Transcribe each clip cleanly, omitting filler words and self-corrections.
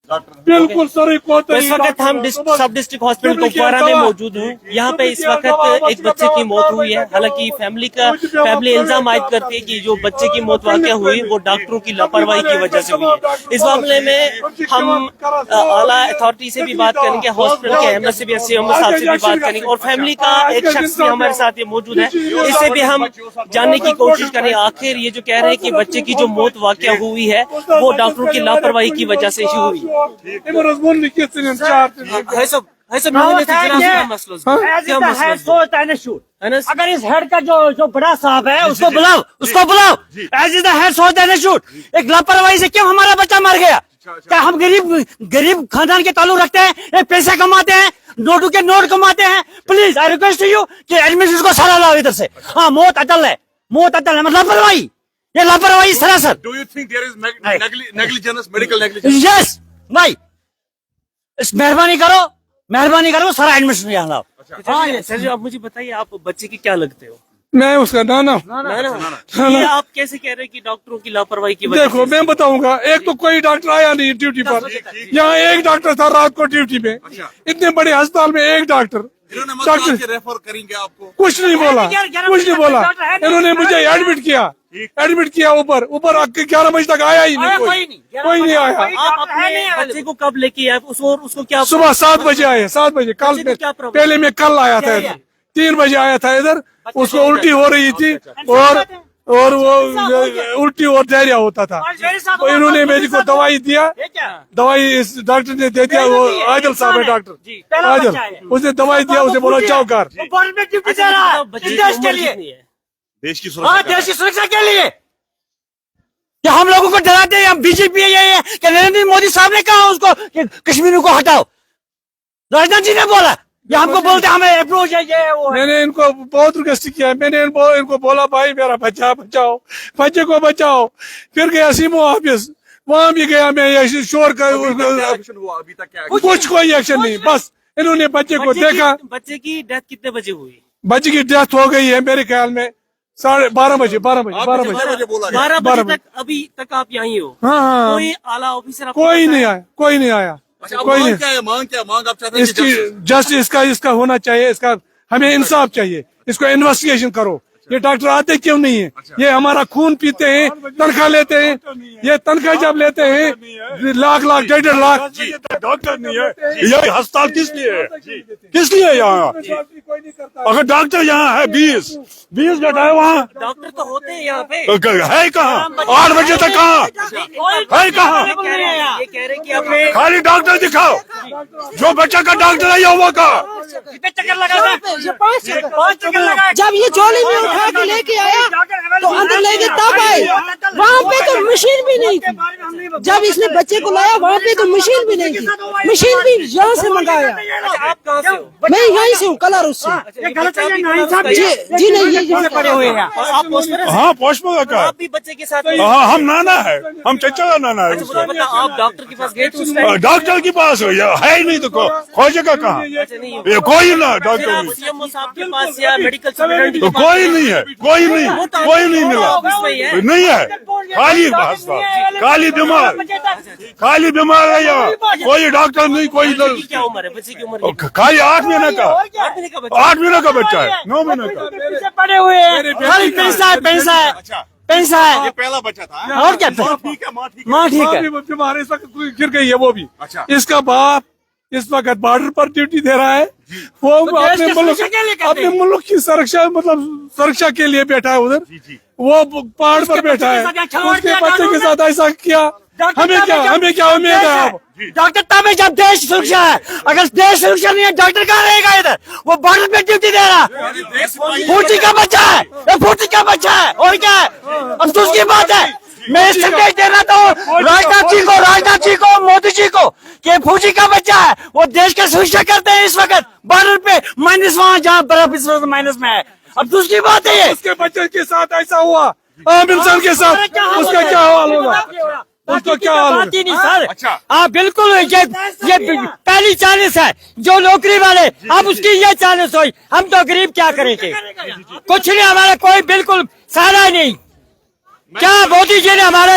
बिल्कुल सर इस वक्त हम सब डिस्ट्रिक्ट हॉस्पिटल कुपवारा में मौजूद हैं। यहाँ पे इस वक्त एक बच्चे की मौत हुई है। हालांकि फैमिली इल्जाम आयद करती है कि जो बच्चे की मौत वाक़या हुई वो डॉक्टरों की लापरवाही की वजह से हुई है। इस मामले में हम आला अथॉरिटी से भी बात करेंगे, हॉस्पिटल के अहमद से भी, अहमद साहब से भी बात करेंगे और फैमिली का एक शख्स भी हमारे साथ ये मौजूद है, इससे भी हम जानने की कोशिश करें आखिर ये जो कह रहे हैं कि बच्चे की जो मौत वाक़या हुई है वो डॉक्टरों की लापरवाही की वजह से हुई है। अगर इस हेड का जो बड़ा साहब है उसको बुलाओ, as is the head so then shoot. एक लापरवाही से क्यों हमारा बच्चा मर गया? क्या हम गरीब खानदान के ताल्लुक रखते हैं? एक पैसे कमाते हैं, नोटों के नोट कमाते हैं। प्लीज आई रिक्वेस्ट यू कि एडमिशन को सारा लाओ इधर से। हाँ, मौत अटल है, मतलब लापरवाही, ये लापरवाही सरासर। Do you think there is negligence, medical negligence? Yes, नहीं, मेहरबानी करो सारा एडमिशन यहाँ लाओ। हाँ सर जी, आप मुझे बताइए, आप बच्चे की क्या लगते हो? मैं उसका नाना। ये आप कैसे कह रहे हैं कि डॉक्टरों की लापरवाही की वजह देखो मैं बताऊंगा, एक तो कोई डॉक्टर आया नहीं ड्यूटी पर, यहाँ एक डॉक्टर था रात को ड्यूटी में। इतने बड़े अस्पताल में एक डॉक्टर रेफर करेंगे आपको? कुछ नहीं बोला। इन्होंने मुझे एडमिट किया ऊपर 11 बजे तक आया ही नहीं, कोई नहीं आया। आप अपने बच्चे को कब लेके आए? उसको क्या सुबह 7 बजे आए, 7 बजे कल पहले मैं कल आया था इधर, 3 बजे आया था इधर। उसको उल्टी हो रही थी और वो उल्टी और डायरिया होता था। तो इन्होंने मेरे को दवाई इस डॉक्टर ने दे दिया। वो आदिल साहब है डॉक्टर आदिल, उसने दवाई दिया, उसे बोला जाओ घर। देश की सुरक्षा के लिए कि हम लोगों को डराते हैं, हम बीजेपी है कि नरेंद्र मोदी साहब ने कहा उसको कि कश्मीर को हटाओ, राजनाथ जी ने बोला, या हमको बोलते हमें अप्रोच है ये वो। मैंने इनको बहुत रिक्वेस्ट किया, मैंने इनको बोला भाई मेरा बच्चा बचाओ, बच्चे को बचाओ। फिर गया सीमो ऑफिस, वहाँ भी गया मैं, शोर का कुछ कोई एक्शन नहीं। बस इन्होंने बच्चे को देखा। बच्चे की डेथ कितने बजे हुई? बच्चे की डेथ हो गई है मेरे ख्याल में 12:30 बजे। 12 बजे तक अभी तक आप यहीं हो? हाँ। कोई आला ऑफिसर? कोई नहीं आया। कोई नहीं। मांग आप चाहते हैं? इसकी जस्ट इसका होना चाहिए, इसका हमें इंसाफ चाहिए, इसको इन्वेस्टिगेशन करो। ये डॉक्टर आते क्यों नहीं है? ये हमारा खून पीते हैं, तनख्वाह लेते हैं। ये तनख्वाह जब लेते हैं लाख 1.5 लाख, डॉक्टर नहीं है। ये अस्पताल किस लिए है यहाँ? अगर डॉक्टर यहाँ है 20 बेटा है, वहाँ डॉक्टर तो होते हैं यहाँ पे, है कहाँ? 8 बजे तक कहाँ है? कहाँ? ये कह रहे कि अपने खाली डॉक्टर दिखाओ, जो बच्चा का डॉक्टर है वो कहाँ? जब ये झोली में उठा के लेके आया तो अंदर लेके तब आए, वहाँ पे तो मशीन भी नहीं थी। जब इसने बच्चे को लाया वहाँ पे तो मशीन भी नहीं थी, मशीन भी यहाँ से मंगाया। आप कहाँ से हो? मैं यहीं से हूँ, कलर उससे। जी नहीं, ये पड़े हुए हैं। हाँ, पोस्टमैन का। आप भी बच्चे के साथ? हाँ, हम नाना है, हम चचा का नाना है। आप डॉक्टर के पास गए थे? डॉक्टर के पास है ही नहीं तो खोजेगा कहाँ? ये कोई ना डॉक्टर नहीं, सीएमओ साहब के पास या मेडिकल सुपरिटेंडेंट तो कोई नहीं है, कोई नहीं मिला, नहीं है। खाली बीमार है यहाँ, कोई डॉक्टर नहीं, कोई। क्या उम्र है बच्चे की? उम्र खाली 8 महीने का 8 महीने का बच्चा है, 9 महीने का। पड़े हुए हैं, खाली पैसा है। ये पहला बच्चा था और क्या? माँ ठीक है। बीमार इस वक्त गिर गई है वो भी। इसका बाप इस वक्त बॉर्डर पर ड्यूटी दे रहा है। वो अपने मुल्क की सुरक्षा के लिए बैठा है उधर। वो पहाड़ पर बैठा है, उसके बच्चे के साथ ऐसा किया। हमें क्या उम्मीद है? आप डॉक्टर तब है जब देश सुरक्षा है, अगर देश सुरक्षा नहीं है डॉक्टर कहाँ रहेगा इधर? वो बॉर्डर पे ड्यूटी दे रहा, फूटी का बच्चा है, फूटी का बच्चा है और क्या है? अफसोस की बात है। मैं संदेश देना तो राजनाथ जी को मोदी जी को कि फौजी का बच्चा है, वो देश का सुरक्षा करते हैं इस वक्त बॉर्डर पे, माइनस वहाँ जहाँ बर्फ इस वक्त माइनस में है। अब दूसरी बात है ये, उसके बच्चे के साथ ऐसा हुआ, आम इंसान के साथ उसका क्या हाल होगा? उसको क्या हाल होगा? नहीं सर, हाँ बिल्कुल, ये पहली चालीस है जो नौकरी वाले, अब उसकी ये चालीस हुई। हम तो गरीब क्या करेंगे? कुछ नहीं, हमारा कोई बिल्कुल सहारा नहीं। क्या मोदी जी ने हमारा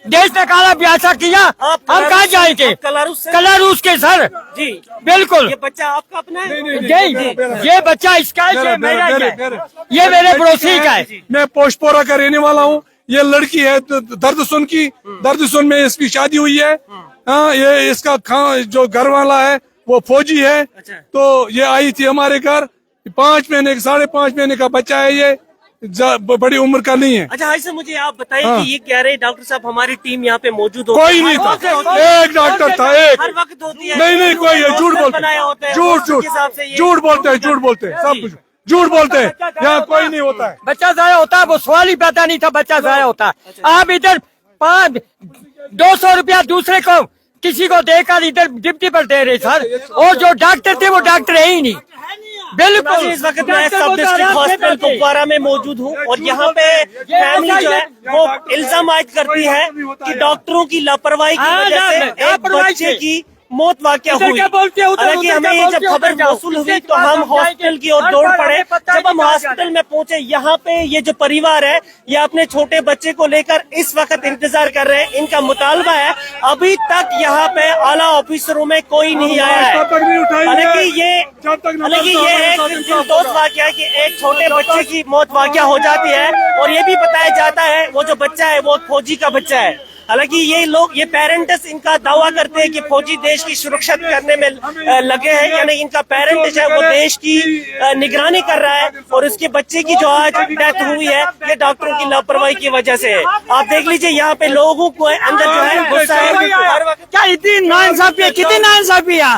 देश ने काला ब्यासा किया, हम कहाँ जाएंगे? कलारूस के सर जी बिल्कुल। ये बच्चा आपका अपना है? ये बच्चा इसका है, मेरा है, ये मेरे पड़ोसी का है। मैं पोस्टपोरा का रहने वाला हूँ। ये लड़की है दर्दसुन में इसकी शादी हुई है। हाँ, ये इसका जो घर वाला है वो फौजी है। तो ये आई थी हमारे घर, 5 महीने 5.5 महीने का बच्चा है। ये बड़ी उम्र का नहीं है। अच्छा, ऐसे मुझे आप बताइए कि ये कह रहे डॉक्टर साहब हमारी टीम यहाँ पे मौजूद हो? कोई नहीं था, एक डॉक्टर था, एक। हर वक्त होती है? नहीं कोई है, झूठ बोलते हैं, झूठ बोलते हैं, सब कुछ झूठ बोलते हैं। यहाँ कोई नहीं होता है। बच्चा जाया होता है, वो सवाल ही पैदा नहीं था, बच्चा जाया होता है। आप इधर 200 रुपया दूसरे को किसी को देकर इधर डिप्टी पर दे रहे सर, और जो डॉक्टर थे वो डॉक्टर है ही नहीं। बिल्कुल। इस वक्त मैं सब डिस्ट्रिक्ट हॉस्पिटल कुपवारा में मौजूद हूँ और यहाँ पे फैमिली जो है वो इल्जाम आयद करती है कि डॉक्टरों की लापरवाही की वजह से एक बच्चे की मौत वाक़या हुई। हालांकि हमें ये जब खबर मौसूल हुई तो हम हॉस्पिटल की ओर दौड़ पड़े। जब हम हॉस्पिटल में पहुंचे, यहाँ पे ये जो परिवार है ये अपने छोटे बच्चे को लेकर इस वक्त इंतजार कर रहे हैं। इनका मुतालबा है, अभी तक यहाँ पे आला ऑफिसरों में कोई नहीं आया है। हालांकि ये एक दिलदोज़ वाक़या है कि एक छोटे बच्चे की मौत वाक़या हो जाती है और ये भी बताया जाता है वो जो बच्चा है वो फौजी का बच्चा है। हालांकि ये पेरेंट्स इनका दावा करते हैं कि फौजी देश की सुरक्षा करने में लगे हैं, यानी इनका पेरेंट जो है वो देश की निगरानी कर रहा है और उसके बच्चे की जो आज डेथ हुई है ये डॉक्टरों की लापरवाही की वजह से है। आप देख लीजिए यहाँ पे लोगों को अंदर जो है गुस्सा है। क्या इतनी नाइंसाफी है, कितनी नाइंसाफी है?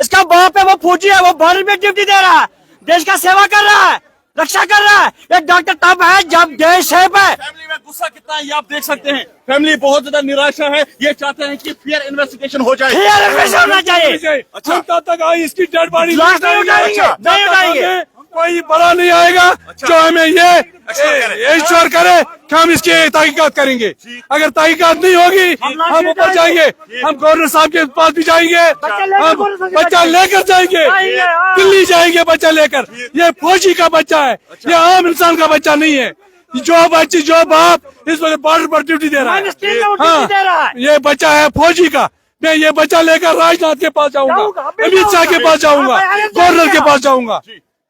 इसका बाप है वो फौजी है, वो बॉर्डर पे ड्यूटी दे रहा है, देश का सेवा कर रहा है, रक्षा कर रहा है। एक डॉक्टर तब है जब देश सेफ है। फैमिली में गुस्सा कितना है ये आप देख सकते हैं। फैमिली बहुत ज्यादा निराशा है, ये चाहते हैं कि फेयर इन्वेस्टिगेशन हो जाए। होना चाहिए। अच्छा। हम तब तक आई इसकी डेड बॉडी लाश नहीं उठाएंगे, नहीं उठाएंगे। कोई बड़ा नहीं आएगा जो हमें ये इंश्योर करे कि हम इसकी तहकीकात करेंगे। अगर तहकीकात नहीं होगी हम ऊपर जाएंगे, हम गवर्नर साहब के पास भी जाएंगे, हम बच्चा लेकर जाएंगे, दिल्ली जाएंगे बच्चा लेकर। ये फौजी का बच्चा है, ये आम इंसान का बच्चा नहीं है। जो बाप इस वक्त बॉर्डर पर ड्यूटी दे रहा है, हाँ, ये बच्चा है फौजी का। मैं ये बच्चा लेकर राजनाथ के पास जाऊंगा, अमित शाह के पास जाऊंगा, गवर्नर के पास जाऊंगा,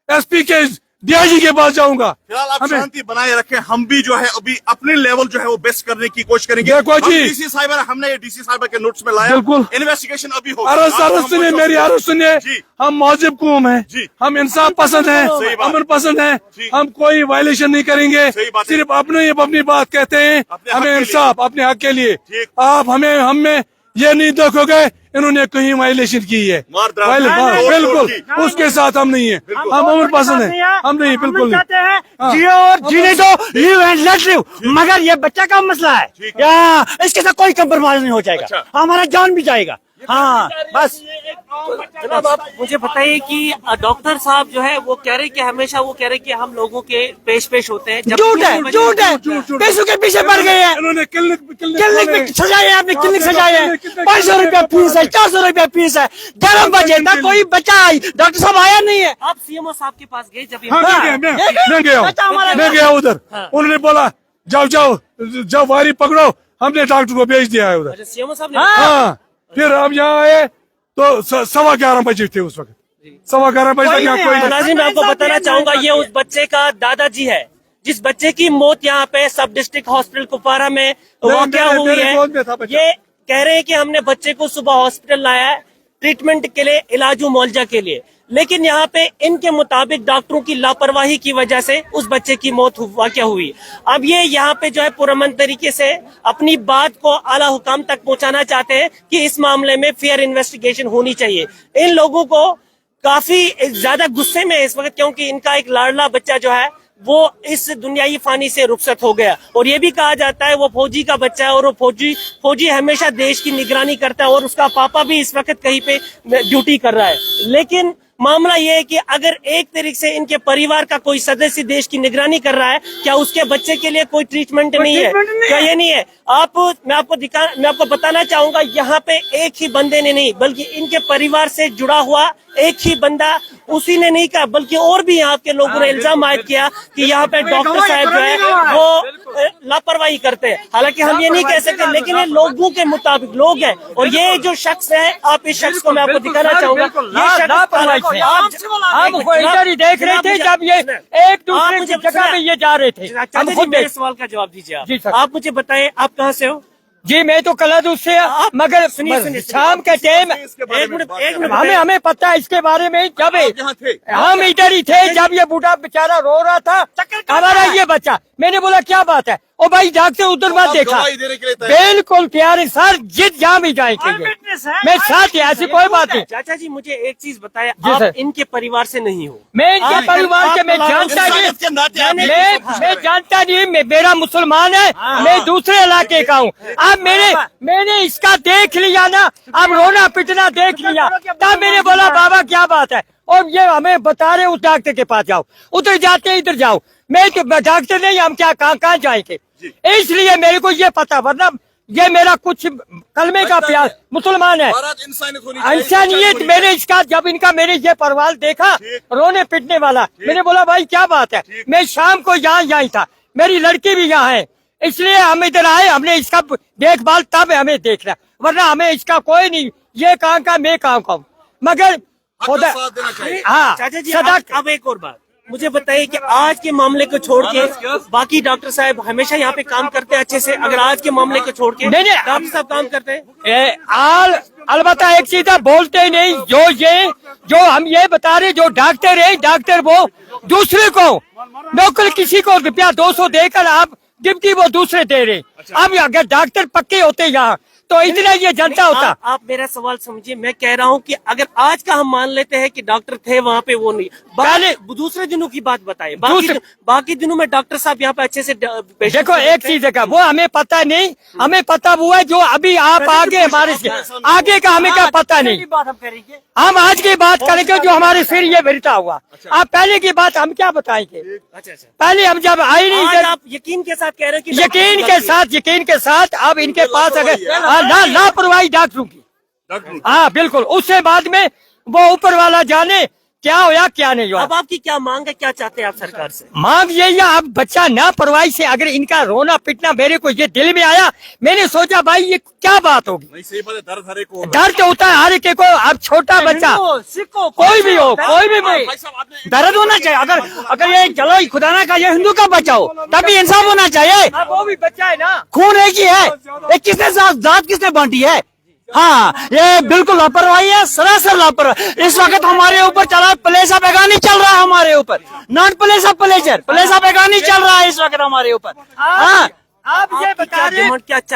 एसपी के डीआईजी के पास जाऊंगा। फिलहाल आप शांति बनाए रखें, हम भी जो है अभी अपने लेवल जो है वो बेस्ट करने की कोशिश करेंगे। देखो जी, डीसी साहिबा हमने ये डीसी साहिबा के नोट्स में लाया, बिल्कुल इन्वेस्टिगेशन अभी होगा। अर्ज सुनिए, मेरी अर्ज सुनिए। हम मौजिब कौम है, हम इंसाफ पसंद है, अमन पसंद है, हम कोई वायलेशन नहीं करेंगे, सिर्फ अपनी बात कहते हैं, हमें इंसाफ अपने हक के लिए। आप हमें ये नहीं देखोगे इन्होंने कहीं वायलेशन की है, बिल्कुल उसके साथ हम नहीं है, हम अमर पसंद है, हम नहीं, बिल्कुल नहीं। जियो और जीने दो, लिव एंड लेट लिव, मगर ये बच्चा का मसला है, इसके साथ कोई कंप्रोमाइज नहीं हो जाएगा, हमारा जान भी जाएगा। हाँ बस। जनाब आप मुझे बताइए कि डॉक्टर साहब जो है वो कह रहे कि हमेशा वो कह रहे कि हम लोगों के पेश होते हैं। झूठ है, पैसों के पीछे पड़ गए हैं। इन्होंने क्लिनिक में सजाए हैं, आपने क्लिनिक सजाए हैं, 500 रुपया फीस है, 400 रुपया फीस है। 11 बजे तक कोई बच्चा डॉक्टर साहब आया नहीं है। आप सीएमओ साहब के पास गए जब? मैं गया उधर, उन्होंने बोला जाओ वारी पकड़ो, हमने डॉक्टर को भेज दिया है उधर। सीएमओ साहब ने? हाँ, फिर हम यहाँ आए तो 11:15 बजे थे उस वक्त, 11:15 बजे तक यहाँ कोई। नाज़रीन मैं आपको बताना चाहूंगा ये उस बच्चे का दादाजी है जिस बच्चे की मौत यहाँ पे सब डिस्ट्रिक्ट हॉस्पिटल कुपवारा में वाक़या हुई है। ये कह रहे हैं कि हमने बच्चे को सुबह हॉस्पिटल लाया है ट्रीटमेंट के लिए, इलाज मुआवजा के लिए, लेकिन यहाँ पे इनके मुताबिक डॉक्टरों की लापरवाही की वजह से उस बच्चे की मौत वाक़या हुई। अब ये यहाँ पे जो है पुरअमन तरीके से अपनी बात को आला हुकाम तक पहुंचाना चाहते हैं कि इस मामले में फेयर इन्वेस्टिगेशन होनी चाहिए। इन लोगों को काफी ज्यादा गुस्से में है इस वक्त, क्योंकि इनका एक लाडला बच्चा जो है वो इस दुनियाई फानी से रुखसत हो गया, और ये भी कहा जाता है वो फौजी का बच्चा है और वो फौजी हमेशा देश की निगरानी करता है और उसका पापा भी इस वक्त कहीं पे ड्यूटी कर रहा है। लेकिन मामला ये है कि अगर एक तरीके से इनके परिवार का कोई सदस्य देश की निगरानी कर रहा है, क्या उसके बच्चे के लिए कोई ट्रीटमेंट नहीं है? क्या ये नहीं है? मैं आपको बताना चाहूंगा यहाँ पे एक ही बंदे ने नहीं बल्कि इनके परिवार से जुड़ा हुआ एक ही बंदा उसी ने नहीं कहा, बल्कि और भी यहाँ के लोगों ने इल्जाम आयद किया कि यहाँ पे डॉक्टर साहब जो है वो लापरवाही करते हैं। हालांकि हम ये नहीं कह सकते, लेकिन ये लोगों के मुताबिक लोग हैं। और ये जो शख्स है, आप इस शख्स को मैं आपको दिखाना चाहूंगा, ये शख्स हम इधर ही देख रहे थे जब ये एक दूसरे की जगह में ये जा रहे थे। चाचा जी, मेरे सवाल का जवाब दीजिए आप। जी सर। आप मुझे बताएं, आप कहाँ से हो? जी मैं तो कलादूत से, मगर शाम के टाइम एक मिनट हमें पता है इसके बारे में। जब यहाँ थे? हम इधर ही थे जब ये बूढ़ा बेचारा रो रहा था, हमारा ये बच्चा, मैंने बोला क्या बात है, ओ भाई डॉक्टर उधर मत देखा, गवाही देने के लिए तैयार? बिल्कुल तैयार है सर, जिद जहाँ भी जाएंगे मैं साथ ही, ऐसी कोई बात नहीं। चाचा जी मुझे एक चीज बताया, जी आप सर। इनके परिवार से नहीं हो? मैं इनके परिवार के मैं जानता नहीं, मैं जानता नहीं, मेरा मुसलमान है, मैं दूसरे इलाके का हूँ। अब मैंने इसका देख लिया ना, अब रोना पिटना देख लिया, तब मैंने बोला बाबा क्या बात है, और ये हमें बता रहे उस डॉक्टर के पास जाओ, उधर जाते इधर जाओ। मैं तो डॉक्टर नहीं, हम क्या कहाँ जाएंगे, इसलिए मेरे को ये पता, वरना ये मेरा कुछ कलमे का प्यास, मुसलमान है, इंसानियत होनी चाहिए। इंसानियत। मैंने इसका जब इनका मैंने ये परवाल देखा रोने पिटने वाला, मैंने बोला भाई क्या बात है, मैं शाम को यहाँ था, मेरी लड़की भी यहाँ है, इसलिए हम इधर आए, हमने इसका देखभाल तब हमें देखना, वरना हमें इसका कोई नहीं, ये कहाँ का मैं कहाँ का हूँ, मगर खुदा हाँ। चाचा जी सदा अब एक और बात मुझे बताइए कि आज के मामले को छोड़ के बाकी डॉक्टर साहब हमेशा यहाँ पे काम करते हैं अच्छे से, अगर आज के मामले को छोड़ के नहीं, डॉक्टर साहब काम करते हैं? अलबत्ता एक चीज है, बोलते ही नहीं, जो हम ये बता रहे, जो डॉक्टर है, डॉक्टर वो दूसरे को नौकर किसी को रुपया 200 देकर आप ड्यूटी वो दूसरे दे रहे। अब अगर डॉक्टर पक्के होते यहाँ तो इतना ये जनता होता। आप मेरा सवाल समझिए, मैं कह रहा हूँ कि अगर आज का हम मान लेते हैं कि डॉक्टर थे वहाँ पे, वो नहीं, पहले दूसरे दिनों की बात बताइए, बाकी दिनों में डॉक्टर साहब यहाँ पे अच्छे से देखो एक चीज है, वो हमें पता नहीं, हमें पता हुआ है जो अभी आप आगे हमारे आगे का हमें क्या पता नहीं, हम आज की बात करेंगे जो हमारे सिर ये भिरता हुआ। आप पहले की बात हम क्या बताएंगे, पहले हम जब आए नहीं, आप यकीन के साथ कह रहे हैं कि यकीन के साथ अब इनके पास अगर लापरवाही डॉक्टरों की, हाँ बिल्कुल, उससे बाद में वो ऊपर वाला जाने क्या होया क्या नहीं हुआ। अब आपकी क्या मांग है, क्या चाहते हैं आप सरकार से? मांग यही है, अब बच्चा लापरवाही से अगर इनका रोना पिटना मेरे को ये दिल में आया, मैंने सोचा भाई ये क्या बात होगी, दर्द होता है हर एक को, अब छोटा बच्चा कोई भी हो, दर्द होना चाहिए। अगर ये चलो खुदा ना का ये हिंदू का बच्चा हो तभी इंसाफ होना चाहिए, वो भी बच्चा है ना, खून एक ही है, एक किसने जात किसने बांटी है। हाँ ये बिल्कुल लापरवाही है, सरासर लापरवाही। इस वक्त हमारे ऊपर चला प्लेसा बेगानी चल रहा है, हमारे ऊपर नॉट प्लेसा बेगानी चल रहा है इस वक्त हमारे ऊपर। हाँ आप ये बता रहे हैं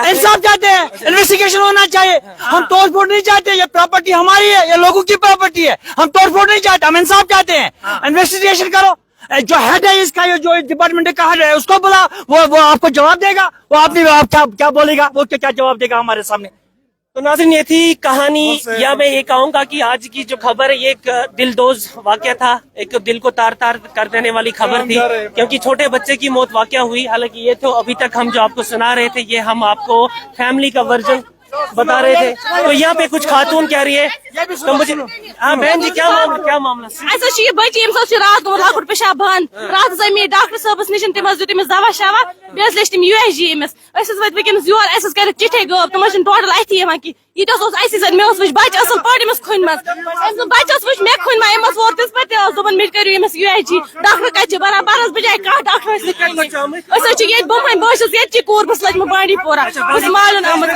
इंसाफ चाहते हैं, इन्वेस्टिगेशन होना चाहिए, हम तोड़ फोड़ नहीं चाहते, ये प्रॉपर्टी हमारी है, ये लोगों की प्रॉपर्टी है, हम तोड़ फोड़ नहीं चाहते, हम इंसाफ चाहते हैं। इन्वेस्टिगेशन करो, जो हेड है इसका, जो डिपार्टमेंट का हेड है उसको बुला, वो आपको जवाब देगा, वो आप क्या बोलेगा, वो क्या जवाब देगा हमारे सामने। तो नाज़रीन ये थी कहानी, या मैं ये कहूँगा कि आज की जो खबर है ये एक दिलदोज वाकया था, एक दिल को तार तार कर देने वाली खबर थी, क्योंकि छोटे बच्चे की मौत वाकया हुई। हालांकि ये तो अभी तक हम जो आपको सुना रहे थे ये हम आपको फैमिली का वर्जन बता रहे थे। तो यहाँ पे कुछ खातून कह रही है, तो मुझे हाँ बहन जी क्या मामला ये बच्चे रात लकुट पेशाब बंद, रात मे डॉक्टर साहबस निश तमिस दवा शवा बेस लेम USG अमिस वस योर कर चिठे गब तम टोटल अथी कि ये मे बच्चे असल पे खुन मज बच्चस वो मे खुन अमस वोत तिस पे दोपन मे करू अमिस USG डॉक्टर कत बराबर बजाय कह डॉक्टर बुम बस कोर बस लग बांडी पोरा मालून आमद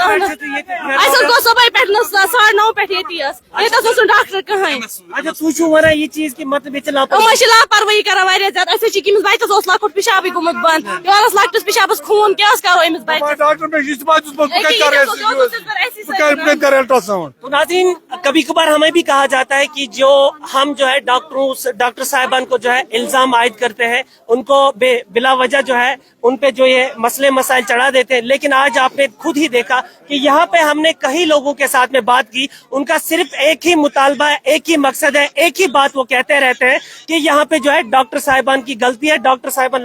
सुबह पे 9:30 पे ये डॉक्टर कहीं। अच्छा तू वन ये चीज की मतलब लापरवाही कर ज्यादा बच्चस लकुट पेशाब गुमुत बंद, योरस लकटिस पेशाबस खून क्या करो अमिस तो नाज़रीन कभी कभार हमें भी कहा जाता है कि जो हम जो है डॉक्टर साहिबान को जो है इल्जाम आयद करते हैं, उनको बिला वजह जो है उन पे जो ये मसले मसाइल चढ़ा देते हैं। लेकिन आज आपने खुद ही देखा कि यहाँ पे हमने कई लोगों के साथ में बात की, उनका सिर्फ एक ही मुतालबा है, एक ही मकसद है, एक ही बात वो कहते रहते हैं कि यहाँ पे जो है डॉक्टर साहिबान की गलती है, डॉक्टर साहिबान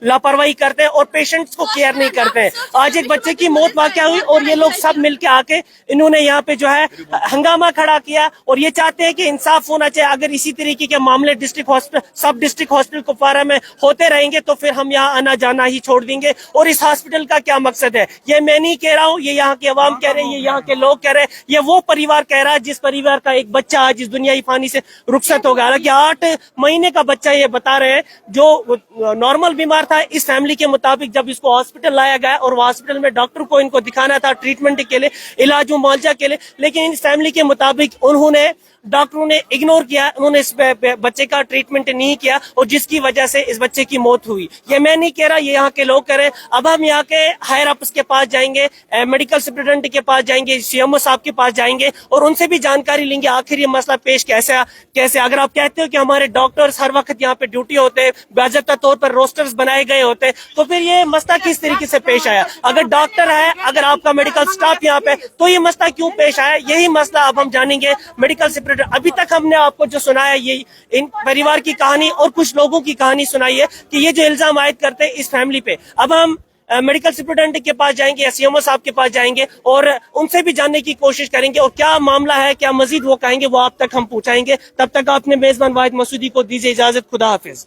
लापरवाही करते हैं और पेशेंट्स को केयर नहीं करते हैं। आज एक बच्चे की मौत वाकया हुई और ये लोग सब मिलके आके इन्होंने यहाँ पे जो है हंगामा खड़ा किया और ये चाहते हैं कि इंसाफ होना चाहिए। अगर इसी तरीके के मामले डिस्ट्रिक्ट हॉस्पिटल, सब डिस्ट्रिक्ट हॉस्पिटल कुपवारा में होते रहेंगे तो फिर हम यहाँ आना जाना ही छोड़ देंगे। और इस हॉस्पिटल का क्या मकसद है, ये मैं नहीं कह रहा हूँ, ये यहाँ के अवाम कह रहे हैं, ये यहाँ के लोग कह रहे हैं, ये वो परिवार कह रहा है जिस परिवार का एक बच्चा आज इस दुनियाई फानी से रुखसत हो गया। हालांकि 8 महीने का बच्चा ये बता रहे हैं जो नॉर्मल बीमार था। इस फैमिली के मुताबिक जब इसको हॉस्पिटल लाया गया और वो हॉस्पिटल में डॉक्टर को इनको दिखाना था ट्रीटमेंट के लिए, इलाज मुआवजा के लिए, लेकिन इस फैमिली के मुताबिक उन्होंने डॉक्टरों ने इग्नोर किया, उन्होंने इस बच्चे का ट्रीटमेंट नहीं किया और जिसकी वजह से इस बच्चे की मौत हुई। ये मैं नहीं कह रहा, ये यहाँ के लोग कह रहे हैं। अब हम यहाँ के हायर अप्स के पास जाएंगे, मेडिकल सुपरिटेंडेंट के पास जाएंगे, सीएमओ साहब के पास जाएंगे और उनसे भी जानकारी लेंगे आखिर ये मसला पेश कैसे। अगर आप कहते हो कि हमारे डॉक्टर्स हर वक्त यहाँ पे ड्यूटी होते हैं, बाज़ाब्ता तौर पर रोस्टर्स बनाए गए होते हैं, तो फिर ये मसला किस तरीके से पेश आया? अगर डॉक्टर है, अगर आपका मेडिकल स्टाफ यहाँ पे, तो ये मसला क्यों पेश आया? यही मसला अब हम जानेंगे मेडिकल सुपरिटेंडेंट। अभी तक हमने आपको जो सुनाया ये इन परिवार की कहानी और कुछ लोगों की कहानी सुनाई है कि ये जो इल्जाम आयद करते हैं इस फैमिली पे। अब हम मेडिकल सुपरिटेंडेंट के पास जाएंगे या सीएमओ साहब के पास जाएंगे और उनसे भी जानने की कोशिश करेंगे और क्या मामला है, क्या मजीद वो कहेंगे, वो आप तक हम पहुंचाएंगे। तब तक आपने मेजबान वाहिद मसूदी को दीजिए इजाजत। खुदा हाफिज।